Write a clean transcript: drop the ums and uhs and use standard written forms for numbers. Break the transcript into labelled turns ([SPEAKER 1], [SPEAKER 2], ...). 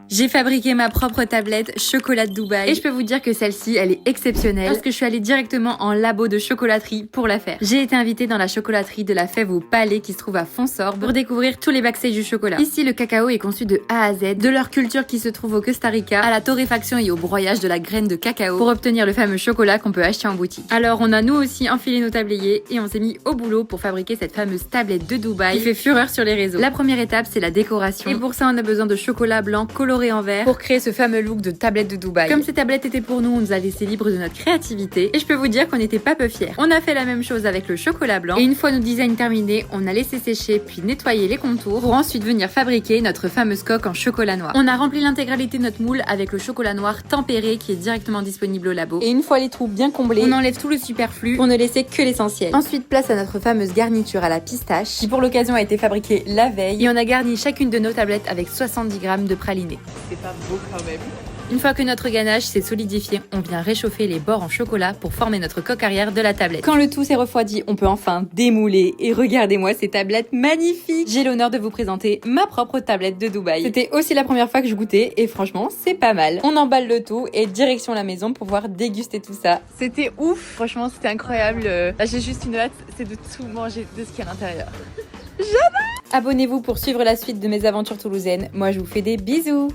[SPEAKER 1] J'ai fabriqué ma propre tablette chocolat de Dubaï et je peux vous dire que celle-ci, elle est exceptionnelle parce que je suis allée directement en labo de chocolaterie pour la faire. J'ai été invitée dans la chocolaterie de la Fève au Palais qui se trouve à Fonsorbe pour découvrir tous les backstage du chocolat. Ici, le cacao est conçu de A à Z, de leur culture qui se trouve au Costa Rica à la torréfaction et au broyage de la graine de cacao pour obtenir le fameux chocolat qu'on peut acheter en boutique. Alors, on a nous aussi enfilé nos tabliers et on s'est mis au boulot pour fabriquer cette fameuse tablette de Dubaï qui fait fureur sur les réseaux. La première étape, c'est la décoration. Et pour ça, on a besoin de chocolat blanc coloré en vert pour créer ce fameux look de tablette de Dubaï. Comme ces tablettes étaient pour nous, on nous a laissé libre de notre créativité et je peux vous dire qu'on n'était pas peu fiers. On a fait la même chose avec le chocolat blanc et une fois nos designs terminés, on a laissé sécher puis nettoyer les contours pour ensuite venir fabriquer notre fameuse coque en chocolat noir. On a rempli l'intégralité de notre moule avec le chocolat noir tempéré qui est directement disponible au labo. Et une fois les trous bien comblés, on enlève tout le superflu pour ne laisser que l'essentiel. Ensuite, place à notre fameuse garniture à la pistache qui pour l'occasion a été fabriquée la veille et on a garni chacune de nos tablettes avec 70 g de praliné.
[SPEAKER 2] C'est pas beau quand même.
[SPEAKER 1] Une fois que notre ganache s'est solidifié, on vient réchauffer les bords en chocolat pour former notre coque arrière de la tablette. Quand le tout s'est refroidi, on peut enfin démouler. Et regardez-moi ces tablettes magnifiques. J'ai l'honneur de vous présenter ma propre tablette de Dubaï. C'était aussi la première fois que je goûtais et franchement, c'est pas mal. On emballe le tout et direction la maison pour pouvoir déguster tout ça.
[SPEAKER 2] C'était ouf, franchement c'était incroyable. Là j'ai juste une hâte, c'est de tout manger de ce qu'il y a à l'intérieur.
[SPEAKER 1] Abonnez-vous pour suivre la suite de mes aventures toulousaines. Moi, je vous fais des bisous.